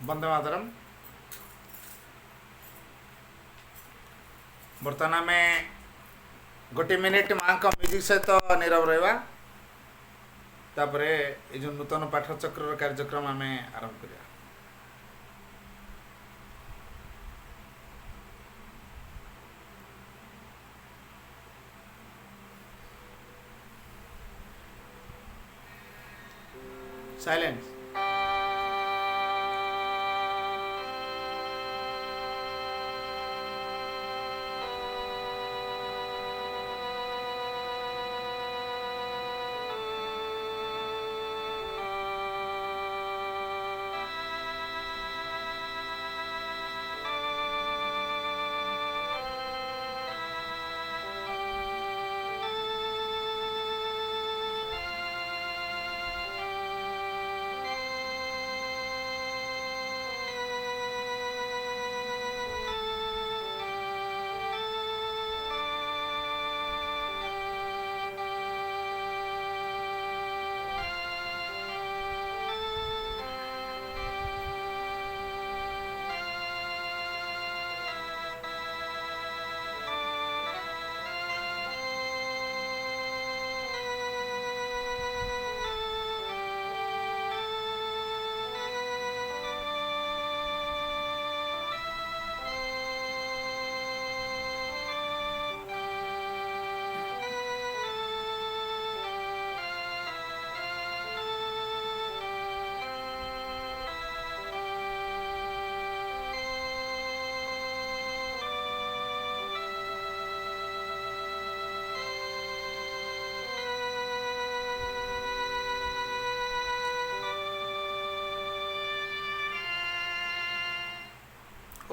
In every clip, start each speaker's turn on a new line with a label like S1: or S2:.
S1: वंदे मातरम। बर्तमान आम गोटे मिनिट माँ का म्यूजिक सहित नीरव रहा तापर ये जो नूतन पाठचक्र कार्यक्रम आम आरंभ करिया। साइलेंस।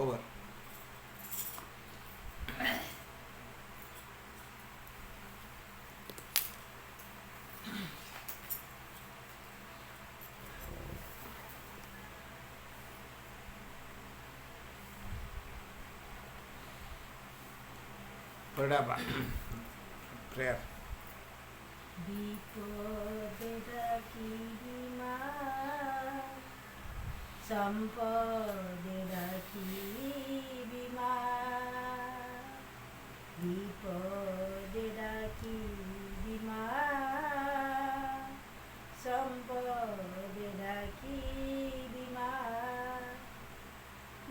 S1: ओवर। प्रेयर।
S2: संपद राखी मা विपद राखी मা संपद राखी मা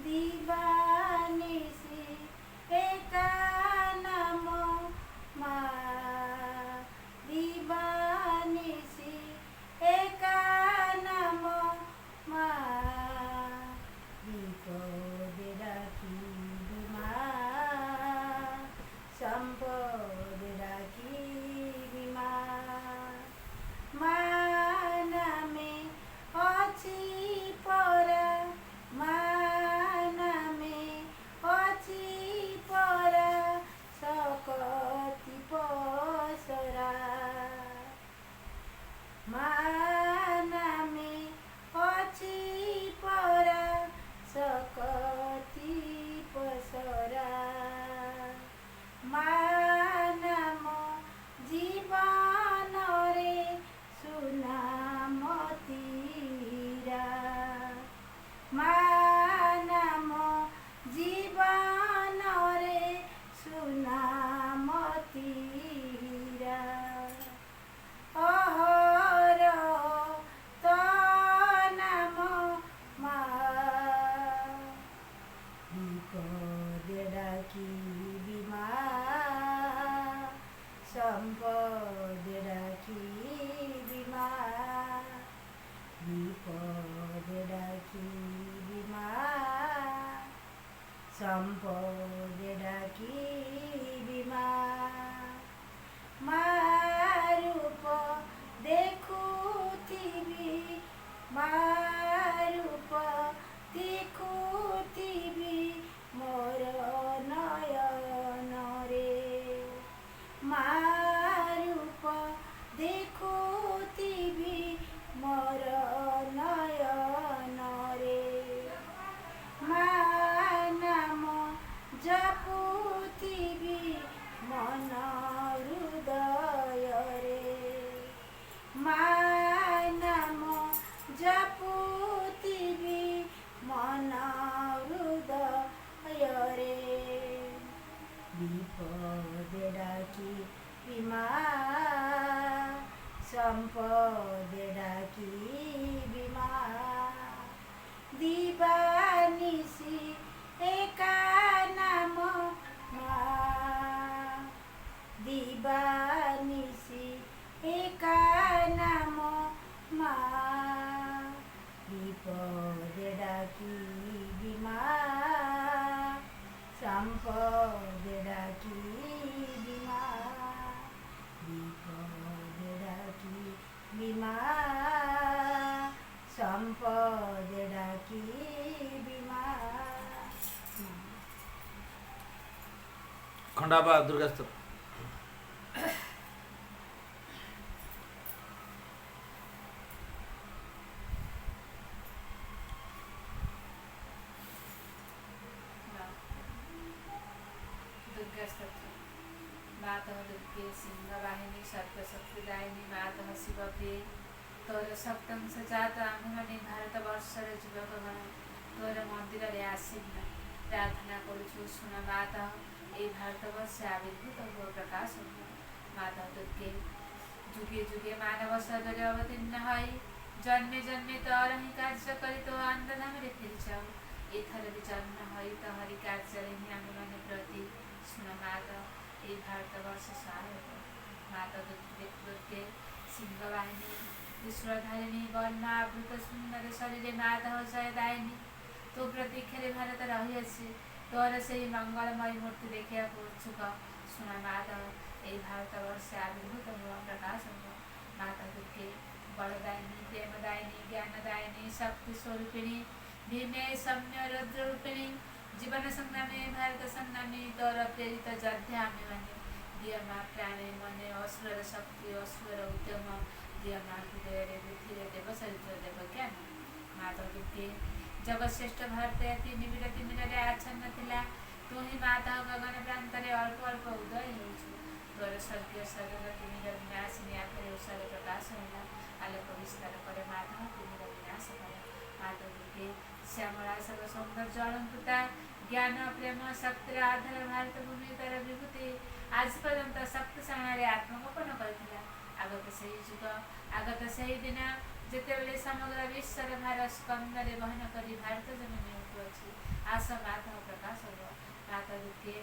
S2: दिवानिसी एका नाम মা दिवानिसी एका नाम মা विपद राखी मা संपद राखी मা মা नामे अछि বিপদে ডাকি বিমা সম্পদে ডাকি বিমা বিপদে ডাকি বিমা সম্পদে ডাকি বিমা
S1: खंडाबा दुर्गास्त्र
S3: दुर्गास्तोत्र। मातः दुर्गे सिंहवाहिनी सर्वशक्तिदायिनी मातः शिवप्रिये तोर सप्तंश जात आम्भेମାନେ ଭାରତବର୍ଷର ଯୁବକଗଣ ତୋର ମନ୍ଦିରରେ ଆସିକିନା ପ୍ରାର୍ଥନା କରୁଛୁ ଶୁଣ ମାତଃ এই ଭାରତବର୍ଷে ଆବିର୍ଭୂତ ହୁଅ ପ୍ରକାଶ ହୁଅ ମାତଃ ଦୁର୍ଗେ ଯୁଗେ ଯୁଗେ ମାନବ ଶରୀରରେ ଅବତୀର୍ଣ୍ଣ ହୋଇ ଜନ୍ମେ ଜନ୍ମେ ତୋର ହିଁ କାର୍ଯ୍ୟ କରି ତୋ ଅନ୍ଧଧାମରେ ଫେରିଯାଉ ଏଥର ବି ଜନ୍ମ ହୋଇ ତୋହରି କାର୍ଯ୍ୟରେ ହିଁ ଆମେମାନେ ପ୍ରତି ଶୁଣ ମାତଃ এই ଭାରତବର୍ଷ ସହାୟକ ମାତଃ ଦୁର୍ଗେ ସିଂହବାହିନୀ ତ୍ରିଶୂଳଧାରିଣୀ ବର୍ଣ୍ଣ ଆବୃତ ସୁନ୍ଦର ଶରୀରେ ମାତଃ ଜୟଦାୟିନୀ ତୋ ପ୍ରତୀକ୍ଷାରେ ଭାରତ ରହିଅଛି ତୋର ସେହି ମଙ୍ଗଳମୟୀ ମୂର୍ତ୍ତି ଦେଖିବାକୁ ଉତ୍ସୁକ ଶୁଣ ମାତଃ এই ଭାରତବର୍ଷେ ଆବିର୍ଭୂତ ହୁଅ ପ୍ରକାଶ ହୁଅ ମାତଃ ଦୁର୍ଗେ ବଳଦାୟିନୀ ପ୍ରେମଦାୟିନୀ ଜ୍ଞାନଦାୟିନୀ ଶକ୍ତି ସ୍ୱରୂପିଣୀ ଭୀମେ ସୌମ୍ୟ ରୁଦ୍ରରୂପିଣୀ ଜୀବନ ସଂଗ୍ରାମୀ ଭାରତ ସଂଗ୍ରାମୀ ତୋର ପ୍ରେରିତ ଯୋଦ୍ଧା ଆମେମାନେ ଦିଅ ମା ପ୍ରାଣେ ମନେ ଅସୁରର ଶକ୍ତି ଅସୁରର ଉଦ୍ୟମ ଦିଅ ମା ହୃଦୟରେ ବୁଦ୍ଧିରେ ଦେବ ଚରିତ୍ର ଦେବ ଜ୍ଞାନ ମାତଃ ଦୁର୍ଗେ ଜଗଶ୍ରେଷ୍ଠ ଭାରତ ନିବିଡ଼ ତିମିରରେ ଆଚ୍ଛନ୍ନ ଥିଲା ତୁ ହିଁ ମାତଃ ଗଗନ ପ୍ରାନ୍ତରେ ଅଳ୍ପ ଅଳ୍ପ ଉଦୟ ହେଉଛୁ ତୋର ସ୍ୱର୍ଗୀୟ ଶରୀର ତିମିର ବିନାଶିନୀ ଆଖରେ ଉଷାର ପ୍ରକାଶ ହେଲା ଆଲୋକ ବିସ୍ତାର କରେ ମାତଃ ତିମିର ବିନାଶ କର ମାତଃ ଦୁର୍ଗେ ଶ୍ୟାମଳା ସର୍ବ ସୌନ୍ଦର୍ଯ୍ୟ ଅଳଙ୍କୃତା ଜ୍ଞାନ ପ୍ରେମ ଶକ୍ତିର ଆଧାର ଭାରତ ଭୂମି ତୋର ବିଭୂତି ଆଜି ପର୍ଯ୍ୟନ୍ତ ଶକ୍ତି ସାଙ୍ଗରେ ଆତ୍ମଗୋପନ କରିଥିଲା ଆଗତ ସେହି ଯୁଗ ଆଗତ ସେହି ଦିନ ଯେତେବେଳେ ସମଗ୍ର ବିଶ୍ୱର ଭାର ସ୍କନ୍ଧରେ ବହନ କରି ଭାରତ ଜନ୍ମ ନେଉଅଛି ଆସ ମାତଃ ପ୍ରକାଶ ହୁଅ ମାତଃ ଦୁର୍ଗେ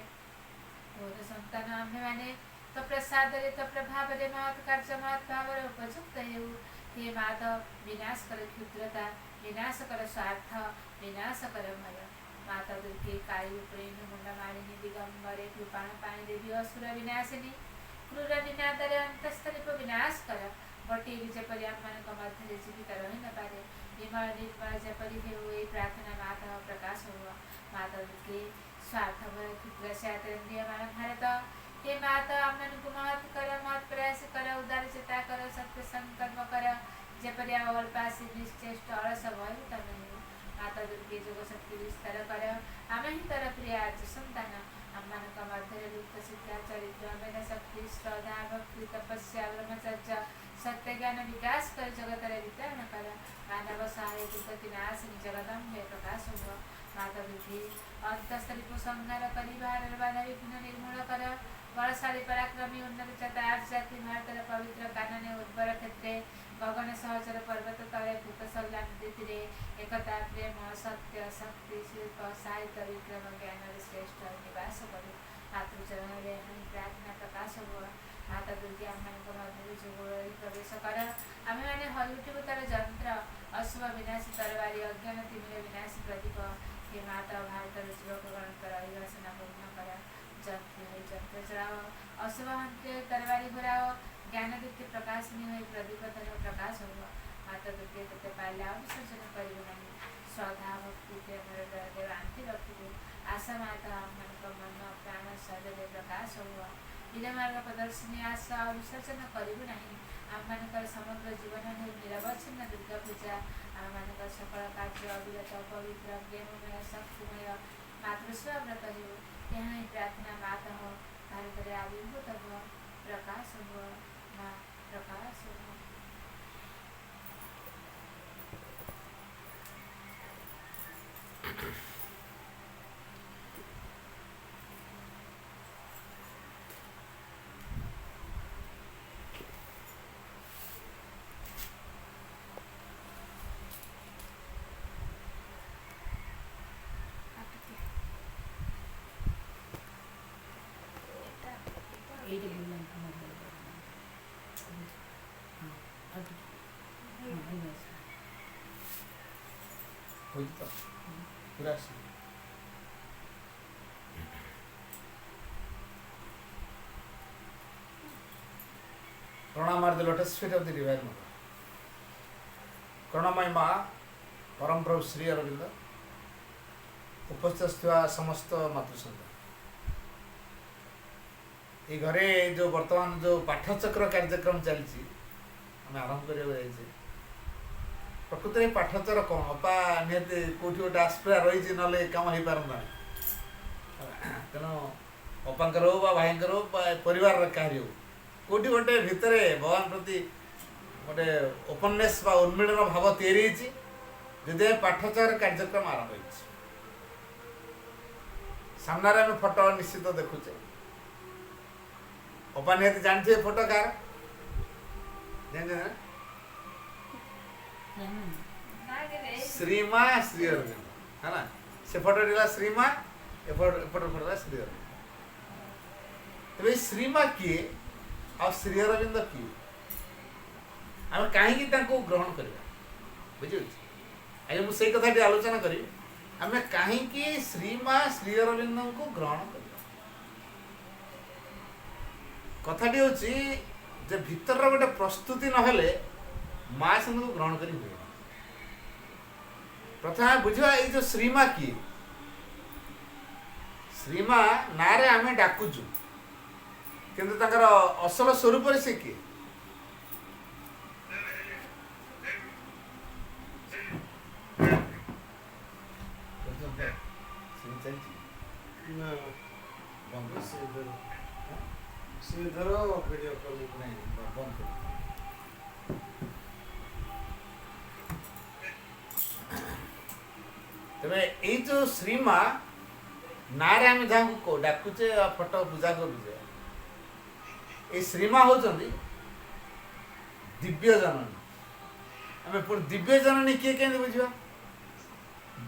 S3: ତୋର ସନ୍ତାନ ଆମ୍ଭେମାନେ ତୋ ପ୍ରସାଦରେ ତୋ ପ୍ରଭାବରେ ମହତ୍ କାର୍ଯ୍ୟ ମହତ୍ ଭାବରେ ଉପଯୁକ୍ତ ହେଉ ହେ ମାତଃ ବିନାଶ କର କ୍ଷୁଦ୍ରତା ବିନାଶ କର ସ୍ୱାର୍ଥ ବିନାଶ କର ଭୟ ମାତା ଦୁର୍ଗେ କାଳୀ ଉପେନ ମୁଣ୍ଡମାଳିନୀ ଦିଗମ୍ବରେ କୃପାଣ ପାଣି ଦେବୀ ଅସୁର ବିନାଶିନୀ କ୍ରୂର ନିନାଦରେ ଅନ୍ତଃସ୍ତରୀପ ବିନାଶ କର ଗୋଟିଏ ବି ଯେପରି ଆମମାନଙ୍କ ମଧ୍ୟରେ ଜୀବିତ ରହି ନପାରେ ବିମଳ ନିର୍ମଳ ଯେପରି ହେଉ ଏହି ପ୍ରାର୍ଥନା ମାତଃ ପ୍ରକାଶ ହୁଅ ମାତା ଦୁର୍ଗେ ସ୍ୱାର୍ଥଭର କ୍ଷୁଦ୍ର ସାତନ୍ଦ୍ରିୟମାନ ଭାରତ ହେ ମାତଃ ଆମମାନଙ୍କୁ ମହତ୍ କର ମହତ୍ ପ୍ରୟାସ କର ଉଦାର ଚେତା କର ସତ୍ୟ ସଂକଳ୍ପ କର ଯେପରି ଆମ ଅଳ୍ପାସୀ ନିଶ୍ଚେଷ୍ଟ ଅଳସ ଭୟଭୀତ ନହେଉ ମାତା ଦୁର୍ଗେ ଯୋଗ ଶକ୍ତି ବିସ୍ତାର କର ଆମେ ହିଁ ତୋର ପ୍ରିୟ ଆର୍ଯ୍ୟ ସନ୍ତାନ ଆମମାନଙ୍କ ମଧ୍ୟରେ ଲୁପ୍ତ ଶିକ୍ଷା ଚରିତ୍ର ମେଧ ଶକ୍ତି ଶ୍ରଦ୍ଧା ଭକ୍ତି ତପସ୍ୟା ବ୍ରହ୍ମଚର୍ଯ୍ୟ ସତ୍ୟ ଜ୍ଞାନ ବିକାଶ କରି ଜଗତରେ ବିତରଣ କର ମାନବ ସହାୟ ଦୁର୍ଗତି ନାଶିନୀ ଜଗଦମ୍ବେ ପ୍ରକାଶ ହୁଅ ମାତା ଦୁର୍ଗେ ଅନ୍ତଃସ୍ତରୀକୁ ସଂହାର କରି ବାହାରର ବାଧା ବିଘ୍ନ ନିର୍ମୂଳ କର ବଳଶାଳୀ ପରାକ୍ରମୀ ଉନ୍ନତ ଚତାର ଜାତି ଭାରତର ପବିତ୍ର କାନନେ ଉର୍ବର କ୍ଷେତ୍ରେ ଗଗନ ସହଚର ପର୍ବତ ତଳେ ଭୂତ ସଲ୍ଲାନ୍ତିରେ ଏକତା ପ୍ରେମ ସତ୍ୟ ଶକ୍ତି ଶିଳ୍ପ ସାହିତ୍ୟ ବିକ୍ରମ ଜ୍ଞାନରେ ଶ୍ରେଷ୍ଠ ନିବାସ କରୁ ମାତୃଚରଣରେ ହିଁ ପ୍ରାର୍ଥନା ପ୍ରକାଶ ହୁଅ ମାତା ଦୁର୍ଗେ ଆମମାନଙ୍କ ମଧ୍ୟରେ ଯୋଗରେ ପ୍ରବେଶ କର ଆମେମାନେ ହୋଇଉଠିବୁ ତୋର ଯନ୍ତ୍ର ଅଶୁଭ ବିନାଶୀ ତରବାରୀ ଅଜ୍ଞାନ ତିମିର ବିନାଶୀ ପ୍ରଦୀପ ହେ ମାତା ଭାରତର ଯୁବକଗଣଙ୍କର ଅଭିବାସନା ପୂର୍ଣ୍ଣ କର ଯନ୍ତ୍ରୀ ହୋଇ ଯନ୍ତ୍ର ଚଳାଅ ଅଶୁଭ ହନ୍ତି ହୋଇ ତରବାରୀ ଘୋରାଅ ଜ୍ଞାନ ଦୀପ୍ତି ପ୍ରକାଶିନୀ ହୋଇ ପ୍ରଦୀପ ତର ପ୍ରକାଶ ହୁଅ ମାତା ଦୁର୍ଗେ ତୋତେ ପାଇଲେ ଆଉ ବିସର୍ଜନ କରିବୁ ନାହିଁ ଶ୍ରଦ୍ଧା ଭକ୍ତି ପ୍ରେମର ଦୟାରେ ବାନ୍ଧି ରଖିବୁ ଆଶା ମାତା ଆମମାନଙ୍କ ମନ ପ୍ରାଣ ଶରୀରରେ ପ୍ରକାଶ ହୁଅ ନିରମାର୍ଗ ପ୍ରଦର୍ଶିନୀ ଆଶ ଆଉ ବିସର୍ଜନ କରିବୁ ନାହିଁ ଆମମାନଙ୍କର ସମଗ୍ର ଜୀବନ ହେଉ ନିରବଚ୍ଛିନ୍ନ ଦୁର୍ଗା ପୂଜା ଆମମାନଙ୍କର ସକଳ କାର୍ଯ୍ୟ ଅବିରତ ପବିତ୍ର ପ୍ରେମମୟ ଶକ୍ତିମୟ ମାତୃସ୍ୱ ବ୍ରତ ହେଉ ଏହା ହିଁ ପ୍ରାର୍ଥନା ମାତଃ ଭାରତରେ ଆବିର୍ଭୂତ ହୁଅ ପ୍ରକାଶ ହୁଅ ମା ପ୍ରକାଶ ହୁଅ
S2: এইটা বললাম তোমার
S1: ବୁଝି ତ ପୁରା ଆସିବ। Pranam are the lotus feet of the Divine Mother. Pranamai Ma, Param Prabhu Sri Aurobindo, उपस्थित ଥିବା ସମସ୍ତ ମାତୃସନ୍ତାନ ଏ ଘରେ ଯେଉଁ ବର୍ତ୍ତମାନ ଯେଉଁ ପାଠଚକ୍ର କାର୍ଯ୍ୟକ୍ରମ ଚାଲିଛି ଆମେ ଆରମ୍ଭ କରିବାକୁ ଯାଇଛେ ପ୍ରକୃତରେ ପାଠଚକ୍ର କ'ଣ ଅପା ନିହାତି କେଉଁଠି ଗୋଟେ ଆସ୍ପିରା ରହିଛି ନହେଲେ କାମ ହେଇପାରନ୍ତା ନାହିଁ। ତେଣୁ ଅପାଙ୍କର ହଉ ବା ଭାଇଙ୍କର ହଉ ବା ପରିବାରର କାହାରି ହଉ କେଉଁଠି ଗୋଟେ ଭିତରେ ଭଗବାନ ପ୍ରତି ଗୋଟେ ଓପନନେସ୍ ବା ଉନ୍ମିଳନ ଭାବ ତିଆରି ହେଇଛି ଯଦି ପାଠଚକ୍ର କାର୍ଯ୍ୟକ୍ରମ ଆରମ୍ଭ ହେଇଛି। ସାମ୍ନାରେ ଆମେ ଫଟୋ ନିଶ୍ଚିତ ଦେଖୁଛେ। ଅପା ନିହାତି ଜାଣିଥିବେ ଫଟୋ କାହାର ଜାଣିଛନ୍ତି ଶ୍ରୀମା ଶ୍ରୀ ଅରବିନ୍ଦ ହେଲା ସେ ଫଟୋଟି ହେଲା ଶ୍ରୀମା ଏପଟ ଫଟୋ ହେଲା ଶ୍ରୀ ଅରବିନ୍ଦ। ତେବେ ଏଇ ଶ୍ରୀମା କିଏ ଆଉ ଶ୍ରୀ ଅରବିନ୍ଦ କିଏ ଆମେ କାହିଁକି ତାଙ୍କୁ ଗ୍ରହଣ କରିବା ବୁଝିପାରୁଛି। ଆଜି ମୁଁ ସେଇ କଥାଟି ଆଲୋଚନା କରିବି ଆମେ କାହିଁକି ଶ୍ରୀମା ଶ୍ରୀ ଅରବିନ୍ଦଙ୍କୁ ଗ୍ରହଣ କରିବା। କଥାଟି ହେଉଛି ଯେ ଭିତରର ଗୋଟେ ପ୍ରସ୍ତୁତି ନହେଲେ ମା ସେମାନଙ୍କୁ ଗ୍ରହଣ କରି ହୁଏ। ପ୍ରଥମେ ବୁଝିବା ଏଇ ଯେଉଁ ଶ୍ରୀମା କିଏ। ଶ୍ରୀମା ନାଁରେ ଆମେ ଡାକୁଛୁ କିନ୍ତୁ ତାଙ୍କର ଅସଲ ସ୍ୱରୂପରେ ସେ କିଏ। ତେବେ ଏଇ ଯେଉଁ ଶ୍ରୀମା ନାଁରେ ଆମେ ଯାହାକୁ ଡାକୁଛେ ଫଟୋ ପୂଜା କରୁଛେ ଏଇ ଶ୍ରୀମା ହେଉଛନ୍ତି ଦିବ୍ୟ ଜନନୀ। ଆମେ ପୁଣି ଦିବ୍ୟ ଜନନୀ କିଏ କେମିତି ବୁଝିବା।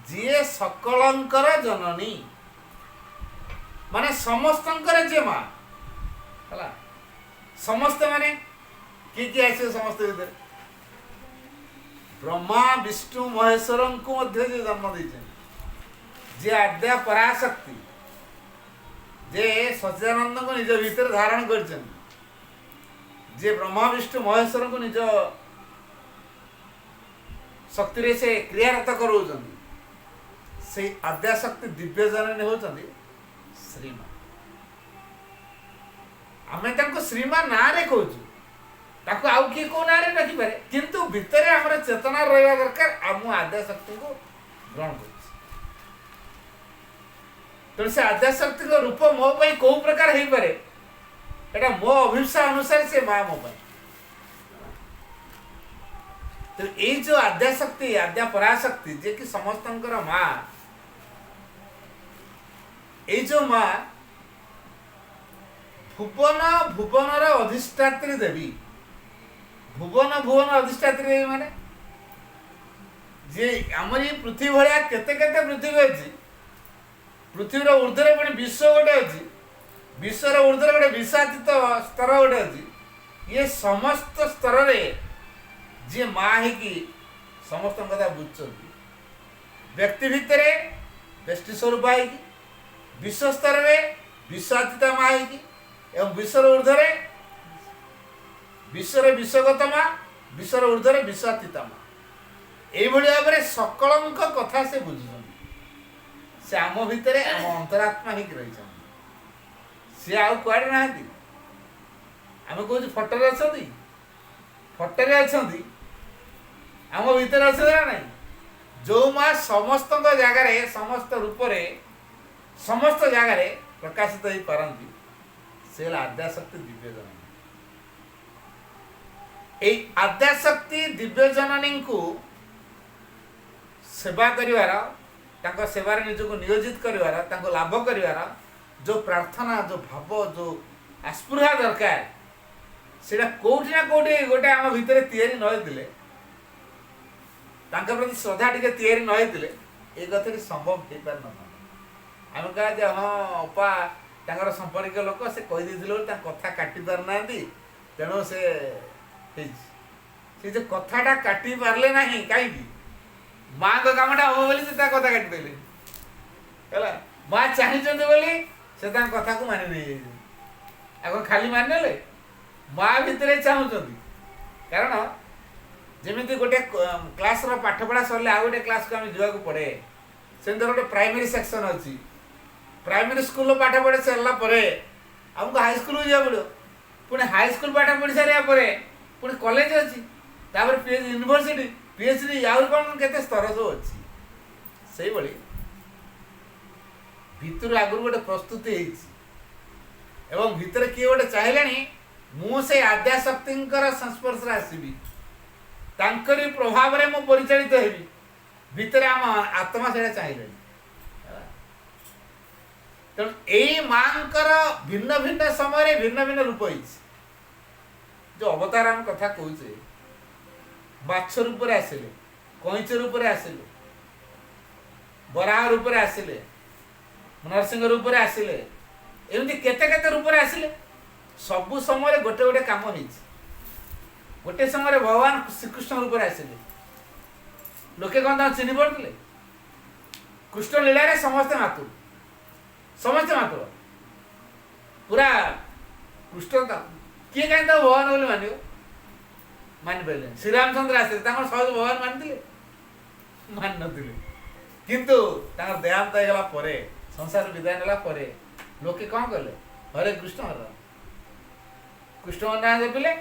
S1: ଯିଏ ସକଳଙ୍କର ଜନନୀ ମାନେ ସମସ୍ତଙ୍କର ଯିଏ ମା ହେଲା। ସମସ୍ତେ ମାନେ କିଏ କିଏ ଆସିବେ ସମସ୍ତେ ଭିତରେ ବ୍ରହ୍ମା ବିଷ୍ଣୁ ମହେଶ୍ୱରଙ୍କୁ ମଧ୍ୟ ଯିଏ ଜନ୍ମ ଦେଇଛନ୍ତି ଯିଏ ଆଦ୍ୟା ପରାଶକ୍ତି ଯେ ସଚ୍ଚିଦାନନ୍ଦଙ୍କୁ ନିଜ ଭିତରେ ଧାରଣ କରିଛନ୍ତି ଯିଏ ବ୍ରହ୍ମା ବିଷ୍ଣୁ ମହେଶ୍ୱରଙ୍କୁ ନିଜ ଶକ୍ତିରେ ସେ କ୍ରିୟାରତ କରାଉଛନ୍ତି ସେଇ ଆଦ୍ୟାଶକ୍ତି ଦିବ୍ୟ ଜନନୀ ହେଉଛନ୍ତି ଶ୍ରୀମା। ଆମେ ତାଙ୍କୁ ଶ୍ରୀମା ନାଁରେ କହୁଛୁ ତାକୁ ଆଉ କିଏ କୋଉ ନାଁରେ ଡାକିପାରେ କିନ୍ତୁ ଭିତରେ ଆମର ଚେତନା ରହିବା ଦରକାର ଆଉ ମୁଁ ଆଦ୍ୟାଶକ୍ତିଙ୍କୁ ଗ୍ରହଣ କରୁଛି। ତେଣୁ ସେ ଆଦ୍ୟାଶକ୍ତିଙ୍କ ରୂପ ମୋ ପାଇଁ କୋଉ ପ୍ରକାର ହେଇପାରେ ଏଇଟା ମୋ ଅଭିପ୍ସା ଅନୁସାରେ ସେ ମା ମୋ ପାଇଁ। ତେଣୁ ଏଇ ଯୋଉ ଆଦ୍ୟାଶକ୍ତି ଆଦ୍ୟା ପରାଶକ୍ତି ଯିଏକି ସମସ୍ତଙ୍କର ମା ଏଇ ଯୋଉ ମା ଭୁବନ ଭୁବନର ଅଧିଷ୍ଠାତ୍ରୀ ଦେବୀ ଭୁବନ ଭୁବନ ଅଧିଷ୍ଠାତ୍ରୀ ଦେବୀ ମାନେ ଯେ ଆମର ଏଇ ପୃଥିବୀ ଭଳିଆ କେତେ କେତେ ପୃଥିବୀ ଅଛି ପୃଥିବୀର ଉର୍ଦ୍ଧ୍ୱରେ ପୁଣି ବିଶ୍ୱ ଗୋଟେ ଅଛି ବିଶ୍ୱର ଉର୍ଦ୍ଧ୍ୱରେ ଗୋଟେ ବିଶ୍ୱାତୀତ ସ୍ତର ଗୋଟେ ଅଛି ଇଏ ସମସ୍ତ ସ୍ତରରେ ଯିଏ ମା ହେଇକି ସମସ୍ତଙ୍କ କଥା ବୁଝୁଛନ୍ତି ବ୍ୟକ୍ତି ଭିତରେ ବ୍ୟଷ୍ଟି ସ୍ୱରୂପ ହେଇକି ବିଶ୍ୱ ସ୍ତରରେ ବିଶ୍ୱାତୀତ ମା ହେଇକି ଏବଂ ବିଶ୍ୱର ଉର୍ଦ୍ଧ୍ୱରେ ବିଶ୍ୱରେ ବିଶ୍ୱଗତ ମା ବିଶ୍ୱର ଉର୍ଦ୍ଧ୍ୱରେ ବିଶ୍ୱାତୀତ ମା ଏଇଭଳି ଭାବରେ ସକଳଙ୍କ କଥା ସେ ବୁଝୁଛନ୍ତି। ସେ ଆମ ଭିତରେ ଆମ ଅନ୍ତରାତ୍ମା ହେଇକି ରହିଛନ୍ତି ସିଏ ଆଉ କୁଆଡ଼େ ନାହାନ୍ତି। ଆମେ କହୁଛୁ ଫଟୋରେ ଅଛନ୍ତି ଫଟୋରେ ଅଛନ୍ତି ଆମ ଭିତରେ ଅଛନ୍ତି ନା ନାହିଁ। ଯେଉଁ ମା ସମସ୍ତଙ୍କ ଜାଗାରେ ସମସ୍ତ ରୂପରେ ସମସ୍ତ ଜାଗାରେ ପ୍ରକାଶିତ ହେଇପାରନ୍ତି ସେ ହେଲା ଆଦ୍ୟାଶକ୍ତି ଦିବ୍ୟ ଜନନୀ। এই ଆଦ୍ୟାଶକ୍ତି ଦିବ୍ୟ ଜନନୀଙ୍କୁ ସେବା କରିବାର ତାଙ୍କ ସେବାରେ ନିଜକୁ ନିୟୋଜିତ କରିବାର ତାଙ୍କୁ ଲାଭ କରିବାର ଯେଉଁ ପ୍ରାର୍ଥନା ଯେଉଁ ଭାବ ଯେଉଁ ଆସ୍ପୃହା ଦରକାର ସେଇଟା କେଉଁଠି ନା କେଉଁଠି ଗୋଟେ ଆମ ଭିତରେ ତିଆରି ନ ହେଇଥିଲେ ତାଙ୍କ ପ୍ରତି ଶ୍ରଦ୍ଧା ଟିକେ ତିଆରି ନ ହେଇଥିଲେ ଏ କଥାଟି ସମ୍ଭବ ହେଇପାରିନଥାନ୍ତା। ଆମେ କହିବା ଯେ ହଁ ଅପା ତାଙ୍କର ସମ୍ପର୍କୀୟ ଲୋକ ସେ କହିଦେଇଥିଲେ ବୋଲି ତାଙ୍କ କଥା କାଟି ପାରୁନାହାନ୍ତି ତେଣୁ ସେ ହେଇଛି। ସେ ଯେ କଥାଟା କାଟି ପାରିଲେ ନାହିଁ କାହିଁକି माँ को कामटा हम बोली से कथा काटिदेले है माँ चाहिए बोली से कथा को मानि नहीं आगे खाली मानिने माँ भितर चाहूँ कारण जमी गोटे क्लास पाठ पढ़ा सरले आ गए क्लास को आम जावाक पड़े से गोटे प्राइमरी सेक्शन अच्छी प्राइमरी स्कूल पाठ पढ़े सरला आमको हाई स्कूल जावा पड़ो पुणी हाई स्कूल पाठ पढ़ी सारा पुणी कॉलेज अच्छी पीएचडी यूनिवर्सिटी पीएचडी आउर कौन केते स्तर सब अच्छी से भली भितर आगुरी गोटे प्रस्तुति एवं भितर किए गोटे चाहिए मु से आद्याशक्ति संस्पर्श आसबि तांकरी प्रभाव रे मु परिचालित हेबी भितर आम आत्मा से चाहिए तेणु यही मांकर भिन्न भिन्न समय भिन्न भिन्न रूप जो अवतार आम कथा कहचे बाछ रूप में आसिले कईच रूप में आसिले बराह रूप में आसिले नरसिंह रूप में आसिले एमती केते केते रूप में आसिले सबु समय गोटे गोटे काम हो गोटे समय भगवान श्रीकृष्ण रूप में आसिले लोके कौन चिन्ह पड़ते कृष्ण लीला समस्ते मातुर समस्ते मातुर पूरा कृष्ण किए कहीं तो भगवान बोली मान मानि पारे श्रीरामचंद्र आसे सहज भगवान मानी मान नथिले किंतु देहांत होगा पर संसार विदाय नाला लोके कौन कले हरे कृष्ण हर कृष्ण ना जपिले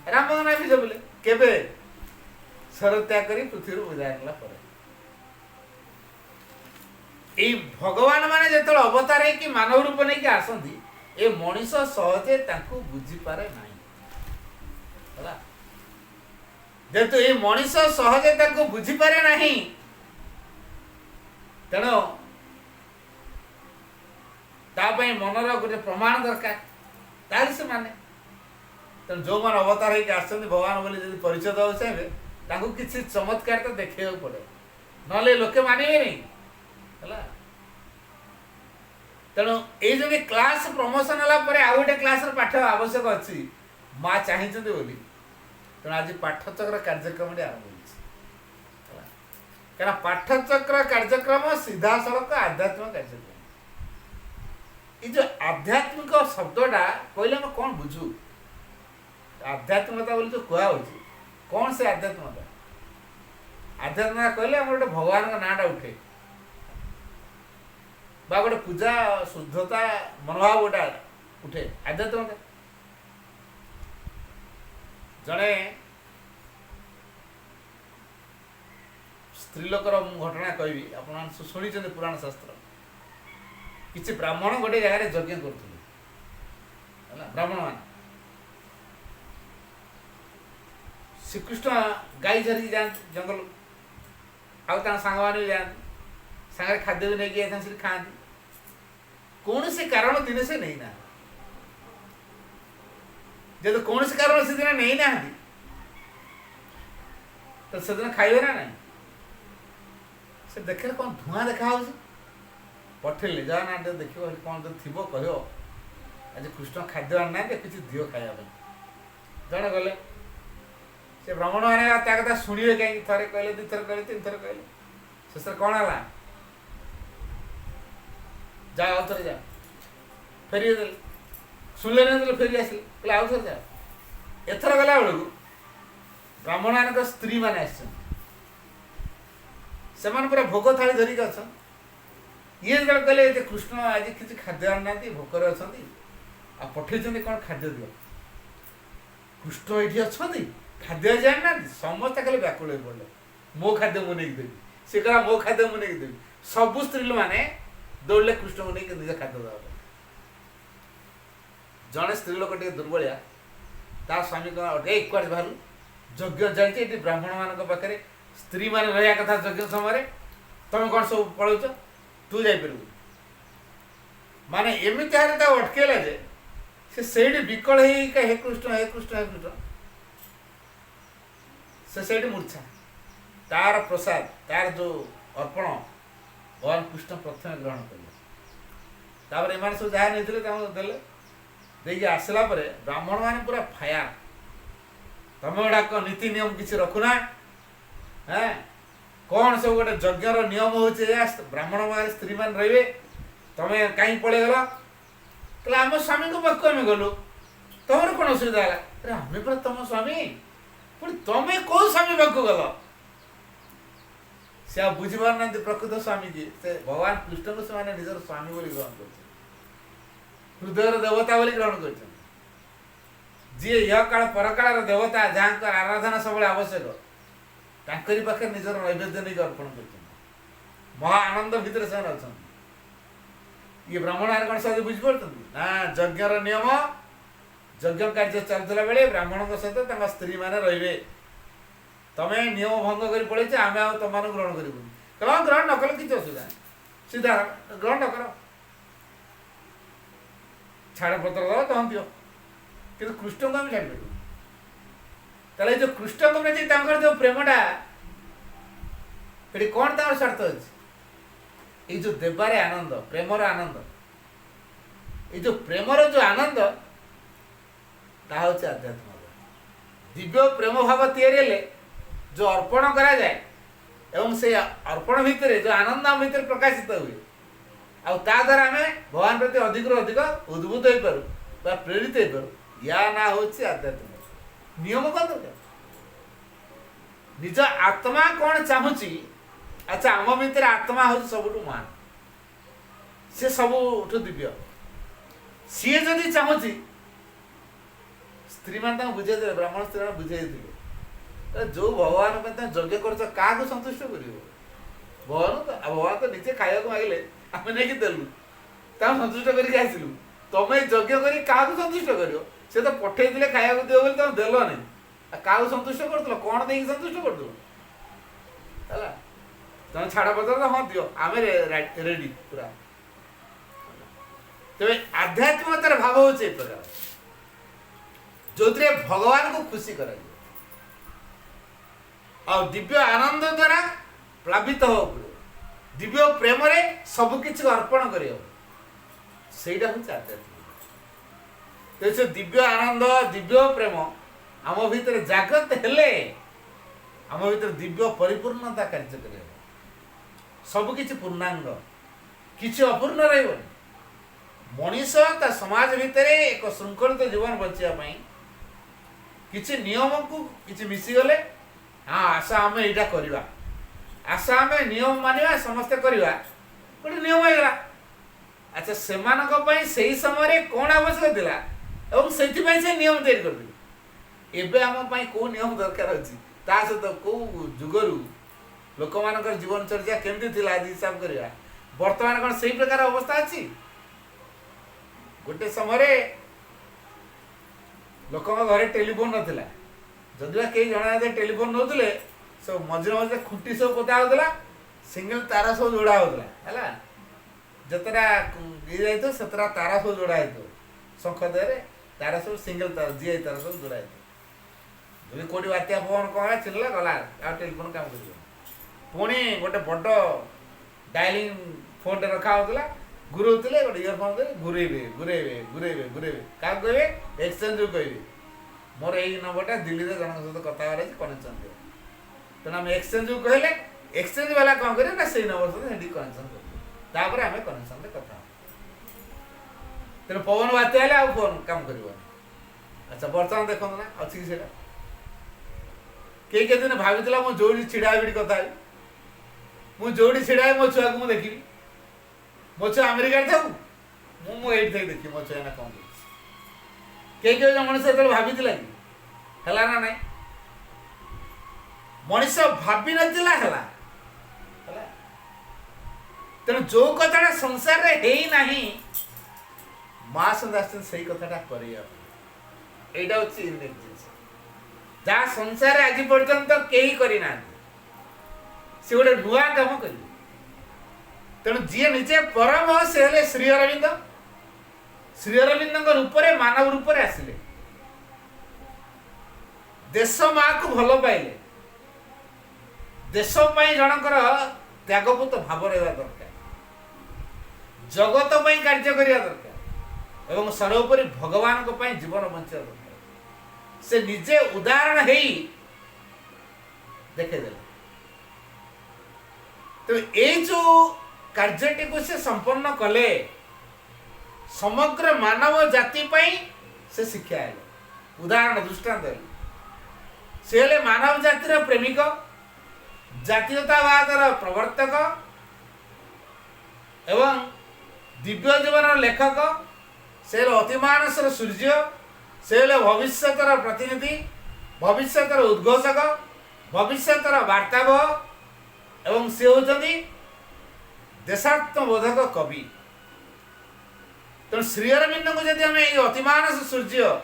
S1: राम ना भी जपिले केबे शर त्याग कर पृथ्वी विदाय नाला भगवान माने जो अवतार है मानव रूप नहीं आसती ए मनीष सहजे बुझी पारे ना जेतु ये मनीष सहजे बुझी पारे ना तेणु मनर गोटे प्रमाण दरकार तार से माने तेणु जो मैंने अवतार होकर आसते भगवान बोली जब परिचय देवा चाहिए किसी चमत्कार तो देखा पड़े ना लोके मानवे नहीं है तेणु ये क्लास प्रमोशन है आउ गए क्लास पाठ आवश्यक अच्छी माँ चाहिए बोली तेणु आज पाठचक्र कार्यक्रम आरंभ हो पाठचक्र कार्यक्रम सीधा सड़क आध्यात्मिक कार्यक्रम ये जो आध्यात्मिक शब्दटा कहले आम कौन बुझू आध्यात्मिकता बोली जो कह कौन से आध्यात्मिकता आध्यात्मिकता कहले आम गोटे भगवान का नाटा उठे बा गोटे पूजा शुद्धता मनोभाव गोटा उठे आध्यात्मिकता जड़े स्त्रीलोकर घटना कहबी आप शुणी पुराण शास्त्र किसी ब्राह्मण गोटे जगह यज्ञ कर ब्राह्मण मान श्रीकृष्ण गाई धरिकी जाते जंगल आउ सांग मैंने भी जाते सांगे खाद्य भी नहीं जाते खाती कौन से कारण दिन से नहीं ना जब कौन से कारण से दिन नहीं ना तो से दिन खाइबे ना नहीं से देखे कौन धुआं देखा पठेले जा ना देख कौन तो थी कह आज कृष्ण खाद्य आना किसी दियो खाया जड़े गले से ब्राह्मण मैंने कथा शुणे कहीं थे कहले दुई थर कहले तीन थर कहले शेष कौन है जा आउ थे जा फेरी दे शुणिले नहीं फेरी आसिले कहले आउ थे जा एथर गला बेलू ब्राह्मण मान स्त्री मैंने से पूरा भोग थाली धरिक अच्छा ये जो कहले कृष्ण आज किसी खाद्य आना भोकर अच्छा आ पठे कौन खाद्य दियो कृष्ण ये अच्छा खाद्य आज आना समस्त खाली व्याकुल हो पड़े मो खाद्य मुझे नहीं देवी सी कह मो खाद्य मुझे नहीं देवी सबू स्त्री मैंने दौड़े कृष्ण को नहीं निज खाद्य देवा जड़े स्त्री लोक दुर्बलिया ता स्वामी कह कुआड़े बाहर यज्ञ चलती ब्राह्मण मान पाखे स्त्री मैंने रहा कथा यज्ञ समय तुम कौन सब पलौच तू जापर माने एमती हारे अटकेला जे से विकल हे कृष्ण हे कृष्ण हे कृष्ण से मूर्छा तार प्रसाद तार जो अर्पण भगवान कृष्ण प्रथम ग्रहण कले एम सब जहाँ नहीं देले देखिए आसला ब्राह्मण मैंने पूरा फायर तुम गुड़ाक नीति नियम किसी रखुना हाँ कौन सब गोटे यज्ञर नियम हो ब्राह्मण मान स्त्री मान रे तुम्हें कहीं पलि गल कहले आम स्वामी को पाक आम गलु तुम कौन असुविधा है अरे आम पर तुम स्वामी पुणी तुम्हें कौ स्वामी पाक गल से आ बुझीपार ना प्रकृत स्वामी की से भगवान कृष्ण को से निजर स्वामी बोली ग्रहण कर हृदय देवता बोली ग्रहण कर जी यह काल परकाल देवता जहाँ आराधना सब आवश्यक तांकरी पाखे निजर नैवेद्य नहीं अर्पण कर महा आनंद भितर से अच्छा ये ब्राह्मण आर कौन सब बुझीपार ना यज्ञर नियम यज्ञ कार्य चलता बेले ब्राह्मण सहित स्त्री मैंने रे तमें नियम भंग कर पड़े आम तुम ग्रहण कर ग्रहण न कल किसी असुविधा सीधा ग्रहण न कर छाड़ पत्र दो तहन दियो कि कृष्ण को आम छाड़ पार जो कृष्ण को प्रति जो प्रेमटा ये कौन तार स्वार्थ अच्छे ये जो देवारे आनंद प्रेमर आनंद ये जो प्रेमर जो आनंद ता हूँ आध्यात्म दिव्य प्रेम भाव या जो अर्पण करा जाए एवं से अर्पण भितर जो आनंद आम भीतर प्रकाशित हुए आ द्वारा आम भगवान प्रति अधिक अधिक उद्भूत हो पार प्रेरित हो पार या ना हूँ आध्यात्म नियम कौन दरकार निज आत्मा कौन चाहूँगी अच्छा आम भीतर आत्मा हूँ सब महान से सब दिव्य सी जदि चाहूँगी स्त्री मान बुझे ब्राह्मण स्त्री मैंने बुझे जो भगवान यज्ञ कर संतुष्ट कर भगवान तो निजे खाया मांगे आम नहीं देलु संतुष्ट करके आसलु तुम यज्ञ कर संतुष्ट कर से तो पठे खाया दियो बोली तुम देल नहीं क्या संतुष्ट कर कौन दे संतुष्ट कर तुम छाड़ पत्र तो हाँ दियो आम रेडी पूरा तेज आध्यात्मिकतार भाव हो प्रकार जो भगवान को खुशी कर दिव्य आनंद द्वारा प्लावित हो दिव्य प्रेम रे सबकि अर्पण कर दिव्य आनंद दिव्य प्रेम आम भीतर जागृत हेले आम भीतर दिव्य परिपूर्णता कार्य कर सबकि पूर्णांग किसी अपूर्ण रही मनीष ता समाज भितर एक श्रृंखलित जीवन बचापी किसी नियम को किसी मिसीगले हाँ आशा आम यहाँ करवा आशा आम नियम मानवा समस्ते करवा गोटे नियम होगा अच्छा से समय कौन आवश्यक था और से नियम तैयारी कर एवं आम कौ नियम दरकार अच्छी सहित कौ जुगरू लोक मान जीवन चर्चा केमती थी हिसाब करवा बर्तमान कौन से प्रकार अवस्था अच्छी गोटे समय लोक घरे टेलीफोन नाला जदि कई जन टेलीफोन नौले सब मझे मझे खुंटी सब पोता होता सिंगल तारा सब जोड़ा होता है जतरा ये जाए सतरा तारा सब जोड़ा हो शंख देहरे तारा सब सिंगल तारा जी तारा सब जोड़ा हो जब कौटी बात्या पवन कह चिल्ला गला टेलीफोन काम कर पुणी गोटे बड़ डायलिंग फोन टे रखा होता घुरौले गोटे इयरफोन दे घुरेबे घुरेबे घुरेबे घुरेबे क्या कहे एक्सचेंज कहे मोर यही नंबरटा दिल्ली में जन सहित कथा कनेक्शन दे तेना आम एक्सचेंज को कहले एक्सचेंज वाला कौन करे ना से नंबर सहित कनेक्शन कर आम कनेक्शन कथा तेना पवन बात्या हेले आउ फोन काम कर अच्छा बर्तमान देखो ना अच्छी कि कई दिन भाई मो जो छिड़ा कथा मुझे जोड़ी छिड़ा मो छुआ को देखी मो छुआ अमेरिका था मुझे देखी मो छुआ कौन कई मनीष जो भाभी कि है ना नहीं मनीष भावी नाला तेणु जो कथा संसार ना माँ सदा से कथा करना जहाँ संसार आज पर्यंत कहीं करना सी गोटे नुआ कम कर तेणु जी निजे परम से हेले श्री अरविंद श्री अरविंद रूप मानव रूप आसिले देश माँ को भल पाइले देशपाई जनकर त्यागपूत भाव रहा दरकार जगत कार्य करने दरकार एवं सर्वोपरि भगवान जीवन बचा दरकार से निजे उदाहरण है देखेदेले तो ये जो कार्यटी को से संपन्न कले समग्र मानव जाति पाई से शिक्षा है। उदाहरण दृष्टांत से हेले मानव जातिर प्रेमिक, जातीयतावादर प्रवर्तक एवं दिव्य जीवन लेखक, से अतिमानसर सूर्य, से भविष्यतर प्रतिनिधि, भविष्यतर उद्घोषक, भविष्यतर वार्तावह एवं से होती देशात्मबोधक कवि। तेणु श्री अरविंद को जब आम अतिमानस सूर्य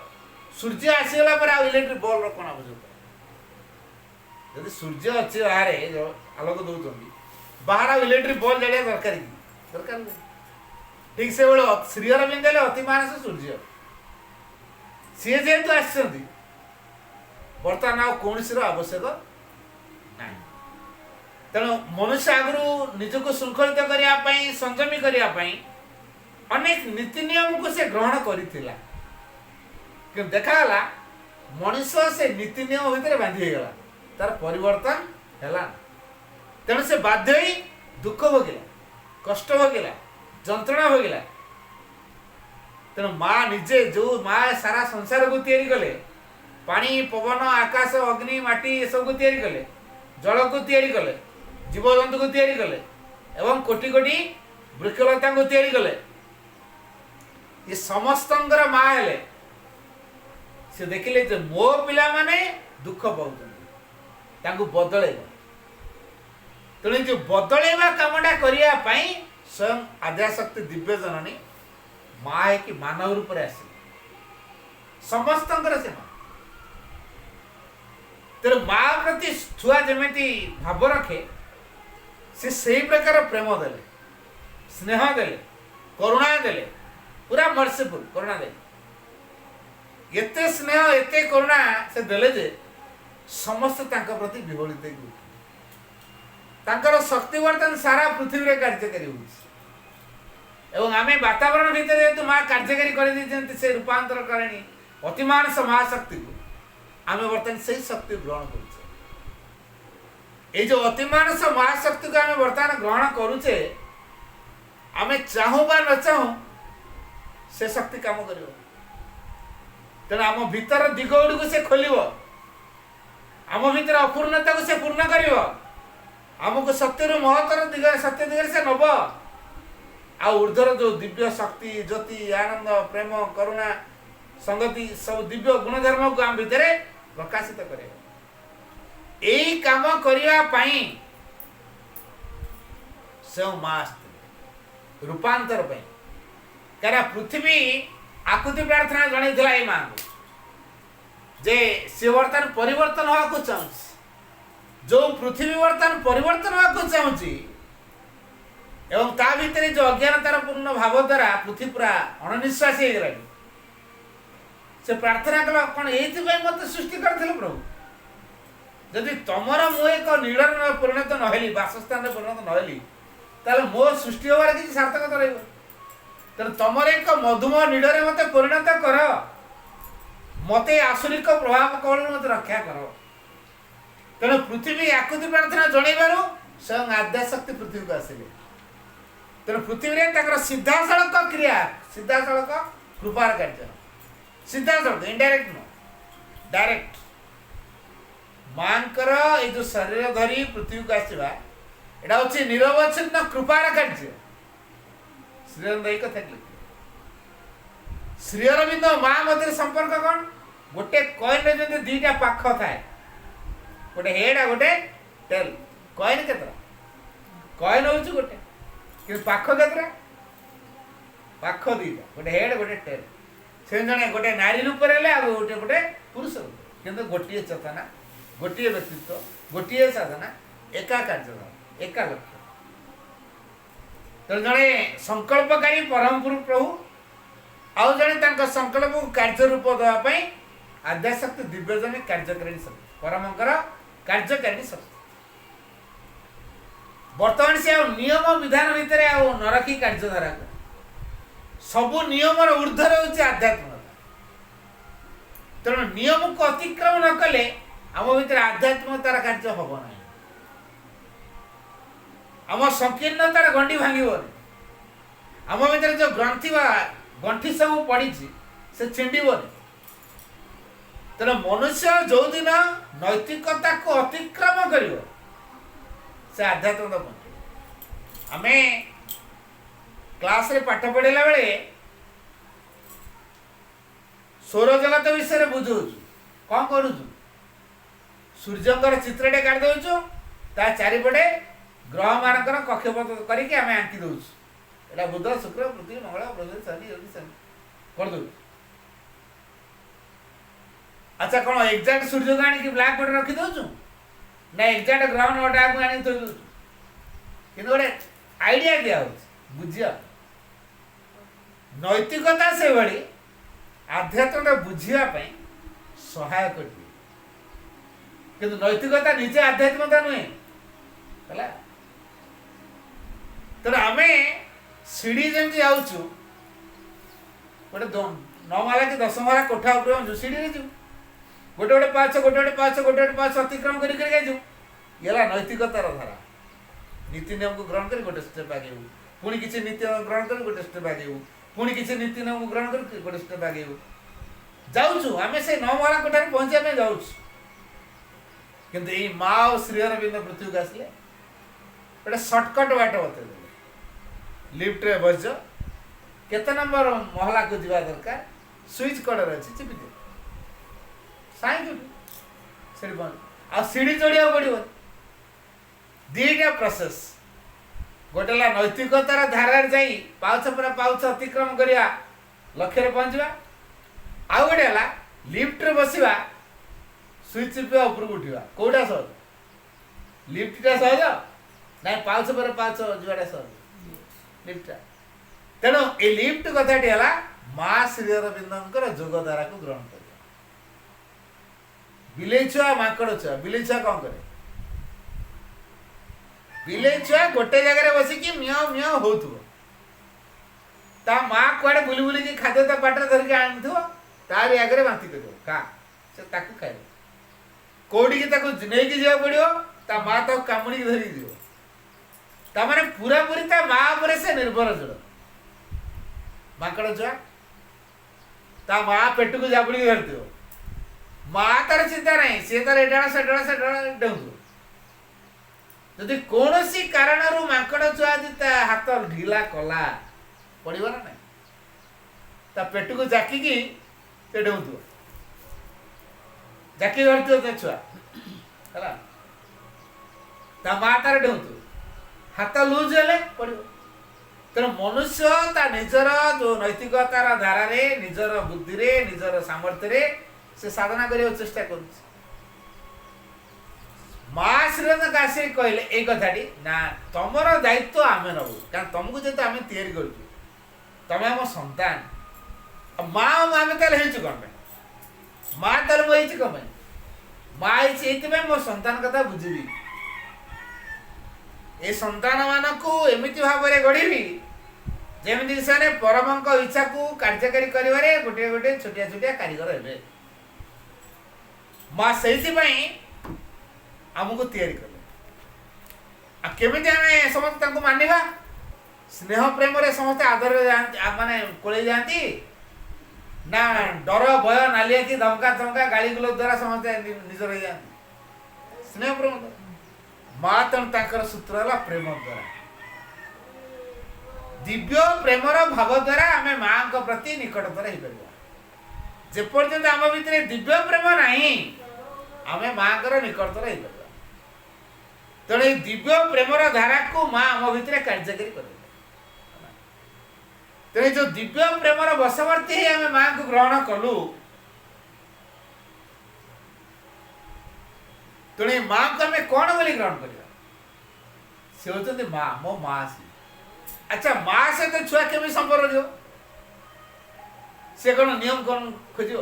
S1: सूर्य आसीगला पर इलेक्ट्रिक बल्ब कौन आवश्यकता? यदि सूर्य अच्छे बाहर आलोक दौरान बाहर इलेक्ट्रिक बल्ब जलिया दरकार दरकार नहीं। ठीक से भाई श्री अरविंद अतिमानस सूर्य सी जेहेतु आसती बर्तमान आ कौन आवश्यक ना। तेणु मनुष्य आगु निजक श्रृंखलित करने संयमी करने अनेक नीति नियम को से ग्रहण करथिला, कि देखाला मनुष्य से नीति नियम भितर बांधी गला, तार परिवर्तन हैला। तेणु से बाध्य ही दुख भोगिला, कष्ट भोगिला, जंत्रणा भोगिला। तेणु माँ निजे जो माँ सारा संसार को तैयारी कले, पानी पवन आकाश अग्नि माटी ये सब को तैयारी कले, जल को तैयारी कले, जीवजंतु को तैयारी कले एवं कोटि कोटि वृक्षलता को तैयारी कले। ये समस्तंगर माँ हेले से देखिले जे मो पिला माने दुख पाउछन बदलेगा। तेणु जो बदलेवा कामटा करिया पई स्वयं आद्याशक्ति दिव्य जननी माँ है कि मानव रूप में आसे समस्तंकर से माँ। तेणु माँ प्रति छुआ जमी भाव रखे से सही प्रकार प्रेम देले, स्नेह देले, करुणा देले, पूरा मर्सीफुल करुणा देले। एते स्नेह एते करुणा से देले जे समस्त तांका प्रति विहलित तांकर शक्ति वर्तन सारा पृथ्वी रे कार्यकारी होउछि। एवं आमे वातावरण भीतर जेतु माँ कार्यकारी कर दी से रूपांतर करणी अतिमानस महाशक्ति को आमे वर्तमान से शक्ति ग्रहण करुचे। ये जो अतिमानस महाशक्ति को आमे वर्तमान ग्रहण करुचे, आमे चाहू बा न चाहू से शक्ति काम करिवो। तेणु आम भीतर दिग गुड़ी को से खोलिव, आम भीतर अपूर्णता को से पूर्ण करिव, आमको सत्य महत्तर दिग सत्य दिगरे से नब आ ऊर्ध्वर जो दिव्य शक्ति ज्योति आनंद प्रेम करुणा संगति सब दिव्य गुणधर्म को आम भीतर प्रकाशित करे। यही काम करने से माँ रूपांतर पाई क्या पृथ्वी आकुति प्रार्थना जन माँ को जे सी बर्तमान परिवर्तन होगा को चाहूँ, जो पृथ्वी बर्तमान परिवर्तन होगा को चाहूँगी एवं ता भीतर जो अज्ञानतार पूर्ण भाव द्वारा पृथ्वी पूरा अणनिश्वासी हो गलानी से प्रार्थना कल कौन ये मत सृष्टि करथिले प्रभु, जदि तमर मु एक नीड़र परिणत नहली बासस्थान परिणत नहली ताले मो सृष्टि होवार किसी सार्थकता रहिबो। तेणु तमर एक मधुमय नीड़े मत परिणत कर, मते आसुरिक प्रभाव कौन मत रक्षा कर। तेणु पृथ्वी आकुति प्रार्थना जनइबार स्वयं आद्याशक्ति पृथ्वी को आसिले। तेणु पृथ्वी रे सीधासलख क्रिया सीधासलख कृपार कार्य सीधासलख इनडायरेक्ट नो डायरेक्ट मांकर ये जो शरीर धरी पृथ्वी को आसवा एटा हूँ निरवच्छिन्न कृपार कार्य। श्रीअरविंद एक कथा श्रीअरविंद माँ मध्य संपर्क कौन गोटे कॉइन रे जदि दीटा पाख थाए गोटे हेड आ गोटे टेल कॉइन केतरा कॉइन होउछ गोटे कि पाख केतरा पाख दीटा गोटे हेड गोटे टेल से जने गोटे नारी रूप रे आ गोटे गोटे पुरुष रूप किंतु गोटिए चेतना गोटिए व्यक्तित्व गोटिए साधना एका कार्य एका लक्ष्य। तो जड़े संकल्पकारी परम प्रभु आउ जड़े संकल्प को कार्य रूप देवाई आद्याशक्ति दिव्यजन कार्यकारी शक्ति परमंकर कार्यकारी शक्ति। बर्तमान से नियम विधान भितर न रखी कार्यधारा को सबु नियम ऊर्ध्वर होची आध्यात्मिकता। तेणु नियम को अतिक्रम न कले आम भीतर आध्यात्मिकतार कार्य हम ना। आम संकीर्णतार गंडी भांगन आम भीतर जो ग्रंथि गंठी सब पड़ी से छिंडन तेना मनुष्य जो दिन नैतिकता को अतिक्रम कर से आध्यात्मिकता पहुंचे आम क्लास रे पाठ पढ़ेला बेले सौरजगत विषय बुझौ कौन करू सूर्यंकर चित्रटे काट दौचु ता चारिपटे ग्रह मानकर कक्षपथ करके आम आंकी दौचु एटा बुध शुक्र पृथ्वी मंगल बृहस्पति शनि योगी शनि कर दौचु अच्छा कौन एक्जाक्ट सूर्य को आनी ब्लैक बोर्ड रखी दौचु ना एक्जाक्ट ग्रह नोटा को आनी थोई दौचु किंतु गोटे आइडिया दिया बुझिया नैतिकता से भली आध्यात्मता बुझिया सहायक किंतु नैतिकता निजे आध्यात्मिकता नुहे तेना आम सीढ़ी जमी जाऊँ गोटे 9 माला कि 10 माला कोठा उपर सीढ़ी जीव गोटे गोटे पाच गोटे गोटे पाच गोटे गोटे पाच अतिक्रम कर नैतिकतार धारा नीति नियम को ग्रहण कर गोटे स्टेप आगे पुणी किसी नीति नियम ग्रहण कर गोटे स्टेप आगे पुणी किसी नीति नियम ग्रहण कर गोटे स्टेप आगे जाऊँ आम से 9 माला कोठार पहुँचा जाऊँ किंतु ये माँ और श्रीअरविंद पृथ्वी को आसले गोटे सर्टकट बाट बतईदे लिफ्ट रे बस केते नंबर महला को जीवा दरकार स्विच कड़े अच्छी चिपी दे साइड आ सीढ़ी चढ़िया पड़ो दीटा प्रोसेस गोटे नैतिकतार धारा जाई पाउछ पर पाउछ अतिक्रम करिया लक्ष्य पहुँचवा आउ गोटे लिफ्ट रे बसवा स्विच चिपा ऊपर को उठा कौटा सहज लिफ्टा सहज ना पाउछ पर पाउछ जीवाटा सहज लिफ्टा तेणु ये लिफ्ट कथाटी है माँ श्रीअरविंदर जोग धारा को ग्रहण कर बिले छुआ माकड़ छुआ बिले छुआ कौन करे बिले छुआ गोटे जगह बसिकी मियाँ मियाँ हो माँ कुआड़े बुली बुली खाद्य ता पाटे धरिक आनी तारी आगे बांती कर का से ताकू खाए कौटी की नहीं जा पड़ो ता माँ तो कामुड़ी धरिक दिव ताने पूरा पूरी ता माँ पर से निर्भरशील माकड़ छुआ ता माँ पेट को जाबड़ी धरती माँ तार चिंता नहीं सी तार एडाण से डेऊ जदि कौन कारण माकड़ छुआ हाथ ढिला कला पड़ो ना ना ता पेट को जाकिकी से डेऊ जाकी धरती छुआ है ता माँ तार डेऊ हाथ लुज हेले पड़ो तेणु मनुष्य ता निजर जो नैतिकतार धारा रे निजर बुद्धि रे निजर सामर्थ्य रे से साधना करने चेष्टा कर माँ श्रीरंग आसे कहले ये कथाटी ना तुमर दायित्व आम नबू कारण तुमको जेहेतु आम तैयारी कर तमें आम संतान माँ आम तेल कौन माँ तेल मुझे कौन माँ ये मो संतान कथा बुझी ए संतान मानक एमती भाव में गढ़ी जमी से परम इच्छा को कार्यकारी कर गोटे गोटे छोटिया छोटिया कारीगर हे माँ से आमको तैयारी कले केमी आम समस्त मानवा स्नेह प्रेम समस्त आदर माने कोले जाती ना डर भय नालिया कि धमका चमका गाड़ी गुलो द्वारा समस्त निजर जाती स्नेह प्रेम माँ तर सूत्र है प्रेम द्वारा दिव्य प्रेमर भाव द्वारा आम माँ प्रति निकटतर हो पार जेपर्यंत आम भीतर दिव्य प्रेम नहीं आम माँ निकटतर हो पार तेणु दिव्य प्रेमर धारा को माँ आम भीतर कार्यकारी कर तेणु जो दिव्य प्रेमर बशवर्ती आम माँ को ग्रहण कलु तेणु माँ को आम कौन बोली ग्रहण कर सी होती माँ मो माँ सी अच्छा माँ से तो छुआ केमी संपर्क हो सी कौन नियम कौन खोज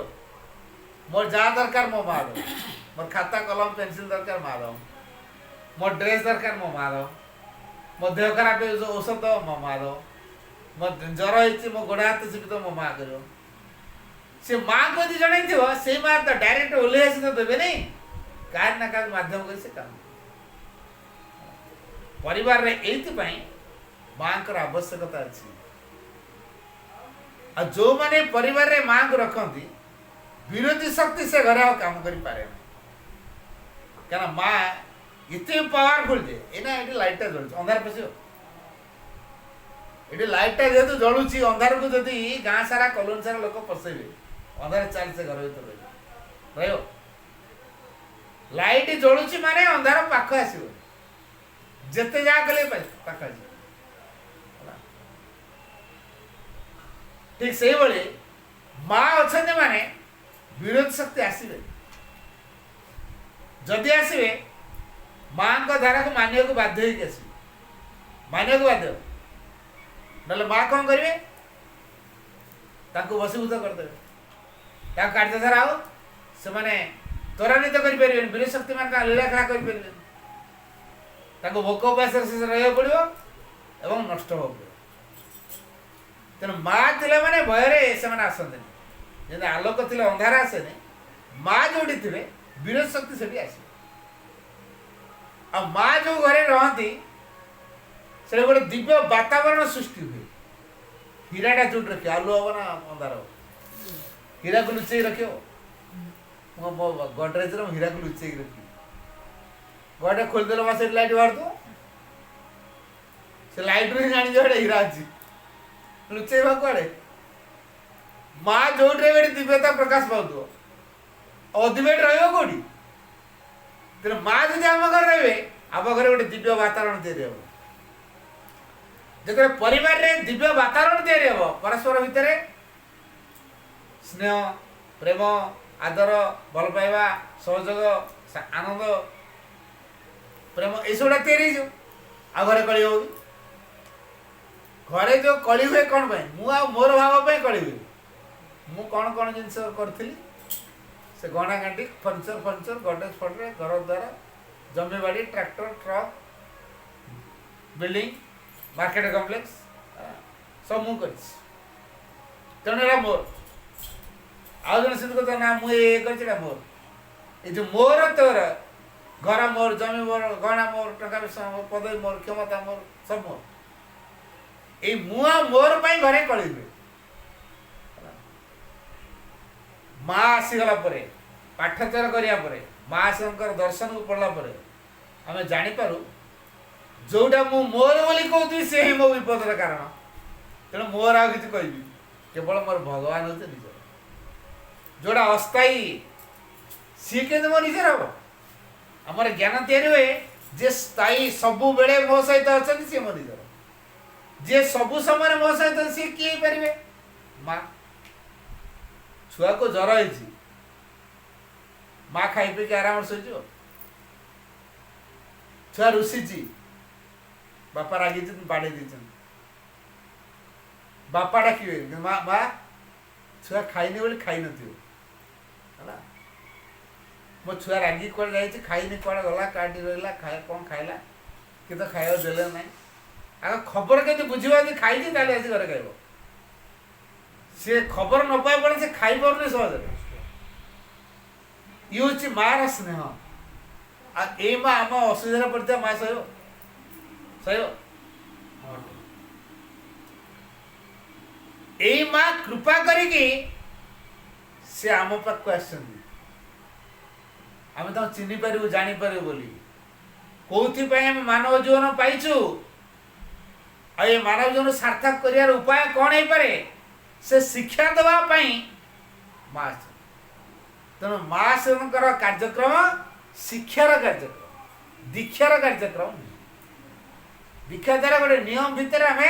S1: मोर जहाँ दरकार मो माँ दो मोर खाता कलम पेंसिल दरकार माँ दो मोर ड्रेस दरकार मो माँ दो मो देह खराब औषध दो मो माँ दो मो ज्वर हो मो गोड़ हाथ चिपी तो मो माँ कर सी माँ को यदि जन से माँ तो डायरेक्ट ओल्हे आसी तो देवे नहीं क्या ना क्या माध्यम कर से काम परिवार रे एइथिपाई मांकर आवश्यकता अछि आ जो माने परिवार रे मां को रखती विरोधी शक्ति से घर आ काम करि पारे ना क्या माँ इतने पावरफुल जे एना एटी लाइट जलुच अंधार पसियो एटी लाइट जेतु जलुची अंधार को जदी गां सारा कॉलोनी सारा लोक पसेबे अंधार चाल से घर भीतर रहियो लाइट जलुची माने अंधार पाख आसीबो जेते जा गले पाख आसी ठीक से बळे माँ अछन माने विरोध शक्ति आसीबे जदि आसवे माँ को धारा को मानिया को बाध्य होगी आस मानिया को बाध्य ना माँ कौन करेंगे वशीभूत करदे कार्यधारा हो से मैंने त्वरान्वित करें वीर शक्ति मान लीलाखेला करें भोक उपास रहा पड़ो एवं नष्ट हो तेणु माँ थे मैंने भୟରେ से आसते जब आलोक थे अंधार आसेनि माँ जोड़ी थे विरोध शक्ति से आस माँ जो घरे रहती से गोटे दिव्य वातावरण सृष्टि हुए हीराटा चुट रखी आलू हम ना अंधार हीरा को लुचे रखियो मो गडरेज हीरा को लुचे रखी गोटे खोलदेल मास लाइट बाहर तो से लाइट रू जानी जो हीरा अच्छी लुचे कड़े माँ जो दिव्यता प्रकाश पाऊ अधिवेट रोटी तेना माँ जब आम घर रे आम घर गोटे दिव्य वातावरण तैयारी हम जो परिवार रे दिव्य वातावरण तैयारी हम परस्पर भितर स्नेह प्रेम आदर भल पाइबा सहयोग आनंद प्रेम यहूँ तैयारी आ घरे कली हो घरे जो कली हुए कौन मोर भाव कली हुए मु कौन कौन जिनस करी से गणा गांडी फर्निचर गडरेज फटे घर द्वार जमी बाड़ी tractor truck building market complex सब मु तेणु मोर आउ जन सिद्ध कहता ना मुझे मोर ये जो मोर तोर घर मोर जमी मोर गहना मोर टका पैसा मोर पदवी मोर क्षमता मोर सब मोर ये मुआ मोर पाई घरे कली हुए माँ आसीगला पाठचर करा माँ शंकर दर्शन को पढ़ला आम जापर जोटा मु मोर बोली कहती से ही मो विपदर कारण तेणु मोर आ कि कह केवल मोर भगवान होते निजर जोड़ा अस्थायी सी के मो निजर हम आमर ज्ञान तैयारी हुए जे स्थायी सबु बेले मो सहित अच्छा सी मो निजर जे सबु समय मो सहित सी किए पारे माँ छुआ को जर है माँ खाई पी आराम शोच छुआ रुषि बापा रागी बाड़े बापा डाक माँ माँ छुआ खाईनी बोली खाई नथियो मो छुआ रागी कौन जाए खाईनी कौन गला काटी रहा खाए कौन खाइला कि तो खाया देले ना आग खबर के बुझा खाई आज घर खाइब से खबर न पाए पड़े से खाई पारे सहज ये हूँ मार स्नेह आ माँ आम असुविधा पड़ता माँ सह यही माँ कृपा करी से आम पाक आम चिन्ह पारू जापर बोली कौन आम मानव जीवन पाइचु आ ये मानव जीवन सार्थक कर उपाय कौन हो पारे से शिक्षा देवाई माँ तेणु माँ सेवकर कार्यक्रम शिक्षार कार्यक्रम दीक्षार कार्यक्रम दीक्षा द्वारा गोटे नियम भितर आम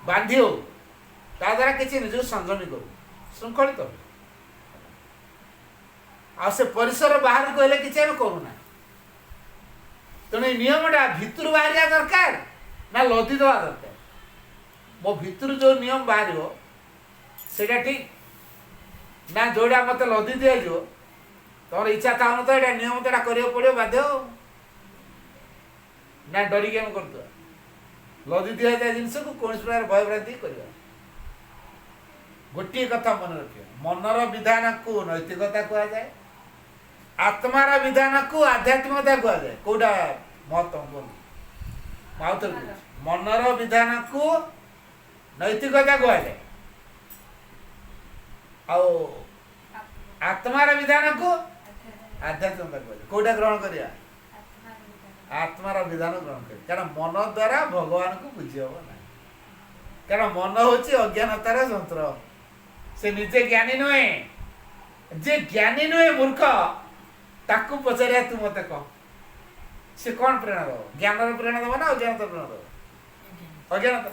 S1: बांधि हो ता द्वारा किसी निज संयमी करू श्रृंखलित आ से परिसर बाहर कहले किसी आम करूना तेणु नियमटा भितर बाहर दरकार ना लदी देवा दरकार मो भितर जो नियम बाहर से ठीक ना जोड़ा मत लदी दि जाओ तुम इच्छा था तो ये नियम तो यहाँ पड़ो बाध्य ना डरिक आम कर लदी दि जाए जिनस को कौन प्रकार भयभ्रांति करवा गोटे कथा मन रख मनर विधान को नैतिकता कहुए आत्मार विधान को आध्यात्मिकता कहुए कौटा महत्व बोल ମାଉଥରେ କହୁଛି ମନର ବିଧାନକୁ ନୈତିକତା କୁହାଯାଏ ଆଉ ଆତ୍ମାର ବିଧାନକୁ ଆଧ୍ୟାତ୍ମିକତା କୁହାଯାଏ। କୋଉଟା ଗ୍ରହଣ କରିବା? ଆତ୍ମାର ବିଧାନ ଗ୍ରହଣ କରିବା, କାରଣ ମନ ଦ୍ୱାରା ଭଗବାନଙ୍କୁ ବୁଝି ହବ ନାହିଁ। କାରଣ ମନ ହଉଛି ଅଜ୍ଞାନତାର ଯନ୍ତ୍ର, ସେ ନିଜେ ଜ୍ଞାନୀ ନୁହେଁ। ଯେ ଜ୍ଞାନୀ ନୁହେଁ ମୂର୍ଖ, ତାକୁ ପଚାରିବା ତୁ ମତେ କହ, ସେ କ'ଣ ପ୍ରେରଣା ଦେବ? ଜ୍ଞାନର ପ୍ରେରଣା ଦେବ ନା ଅଜ୍ଞାନତାର ପ୍ରେରଣା ଦେବ? ଅଜ୍ଞାନତା।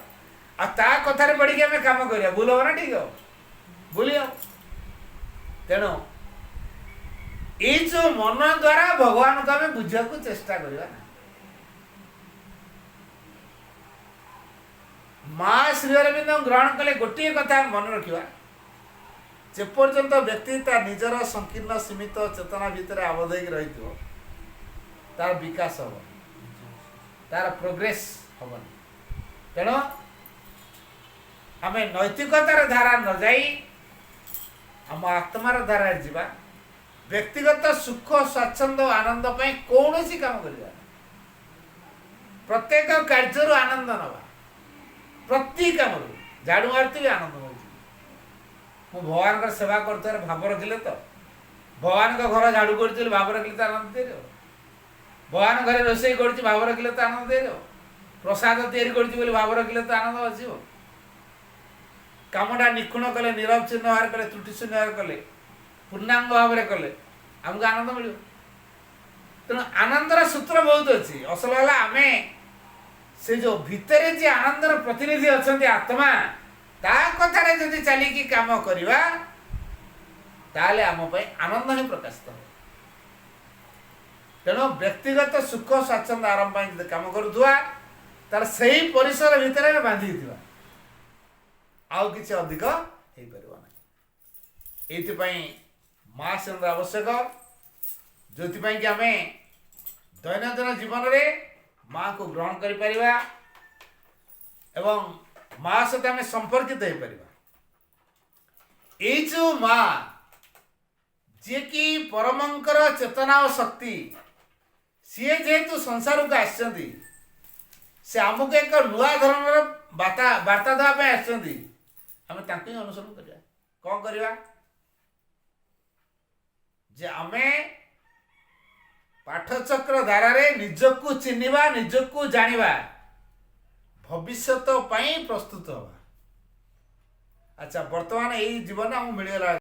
S1: ଆଉ ତା କଥାରେ ପଡ଼ିକି ଆମେ କାମ କରିବା, ଭୁଲ ହବ ନା ଠିକ ହବ? ଭୁଲି ହବ। ତେଣୁ ଏଇ ଯୋଉ ମନ ଦ୍ୱାରା ଭଗବାନଙ୍କୁ ଆମେ ବୁଝିବାକୁ ଚେଷ୍ଟା କରିବା ନା। ମା ଶ୍ରୀ ଅରବିନ୍ଦ ଗ୍ରହଣ କଲେ ଗୋଟିଏ କଥା ମନେ ରଖିବା, ଯେପର୍ଯ୍ୟନ୍ତ ବ୍ୟକ୍ତି ତା ନିଜର ସଂକୀର୍ଣ୍ଣ ସୀମିତ ଚେତନା ଭିତରେ ଆବଦ୍ଧ ହେଇକି ରହିଥିବ, ତାର ବିକାଶ ହବନି, ତାର ପ୍ରୋଗ୍ରେସ ହବନି। ତେଣୁ ଆମେ ନୈତିକତାର ଧାରା ନ ଯାଇ ଆମ ଆତ୍ମାର ଧାରାରେ ଯିବା। ବ୍ୟକ୍ତିଗତ ସୁଖ ସ୍ୱାଚ୍ଛନ୍ଦ୍ୟ ଆନନ୍ଦ ପାଇଁ କୌଣସି କାମ କରିବା, ପ୍ରତ୍ୟେକ କାର୍ଯ୍ୟରୁ ଆନନ୍ଦ ନେବା, ପ୍ରତି କାମରୁ ଝାଡ଼ୁ ମାରୁଥିବି ଆନନ୍ଦ ନେଉଛି। ମୁଁ ଭଗବାନଙ୍କର ସେବା କରୁଥିବାର ଭାବ ରଖିଲେ ତ, ଭଗବାନଙ୍କ ଘର ଝାଡ଼ୁ କରୁଛି ବୋଲି ଭାବ ରଖିଲେ ତ ଆନନ୍ଦ ଦେଇଦେବ। ଭଗବାନ ଘରେ ରୋଷେଇ କରୁଛି ଭାବ ରଖିଲେ ତ ଆନନ୍ଦ ଦେଇଦେବ। ପ୍ରସାଦ ତିଆରି କରୁଛି ବୋଲି ଭାବ ରଖିଲେ ତ ଆନନ୍ଦ ଆସିବ। କାମଟା ନିଖୁଣ କଲେ, ନିରବଚ୍ଛିନ୍ନ ଭାବରେ କଲେ, ତ୍ରୁଟି ଶୂନ୍ୟ ଭାବରେ କଲେ, ପୂର୍ଣ୍ଣାଙ୍ଗ ଭାବରେ କଲେ ଆମକୁ ଆନନ୍ଦ ମିଳିବ। ତେଣୁ ଆନନ୍ଦର ସୂତ୍ର ବହୁତ ଅଛି। ଅସଲ ହେଲା ଆମେ ସେ ଯୋଉ ଭିତରେ ଯେ ଆନନ୍ଦର ପ୍ରତିନିଧି ଅଛନ୍ତି ଆତ୍ମା, ତା କଥାରେ ଯଦି ଚାଲିକି କାମ କରିବା ତାହେଲେ ଆମ ପାଇଁ ଆନନ୍ଦ ହିଁ ପ୍ରକାଶିତ ହେବ। ତେଣୁ ବ୍ୟକ୍ତିଗତ ସୁଖ ସ୍ୱାଚ୍ଛନ୍ଦ୍ୟ ଆରମ୍ଭ ପାଇଁ ଯଦି କାମ କରୁଥିବା, ତାହେଲେ ସେହି ପରିସର ଭିତରେ ଆମେ ବାନ୍ଧିକି ଥିବା, ଆଉ କିଛି ଅଧିକ ହେଇପାରିବ ନାହିଁ। ଏଇଥିପାଇଁ ମା ସେନ୍ଦ୍ର ଆବଶ୍ୟକ, ଯୋଉଥିପାଇଁ କି ଆମେ ଦୈନନ୍ଦିନ ଜୀବନରେ ମାକୁ ଗ୍ରହଣ କରିପାରିବା ଏବଂ ମା ସହିତ ଆମେ ସମ୍ପର୍କିତ ହେଇପାରିବା। ଏଇ ଯୋଉ ମା ଯିଏକି ପରମଙ୍କର ଚେତନା ଓ ଶକ୍ତି, ସିଏ ଯେହେତୁ ସଂସାରକୁ ଆସିଛନ୍ତି, ସେ ଆମକୁ ଏକ ନୂଆ ଧରଣର ବାର୍ତ୍ତା ଦେବା ପାଇଁ ଆସିଛନ୍ତି। ଆମେ ତାଙ୍କୁ ହିଁ ଅନୁସରଣ କରିବା। କ'ଣ କରିବା? ଯେ ଆମେ ପାଠଚକ୍ର ଧାରାରେ ନିଜକୁ ଚିହ୍ନିବା, ନିଜକୁ ଜାଣିବା, ଭବିଷ୍ୟତ ପାଇଁ ପ୍ରସ୍ତୁତ ହେବା। ଆଚ୍ଛା, ବର୍ତ୍ତମାନ ଏଇ ଜୀବନ ଆମକୁ ମିଳିଗଲା।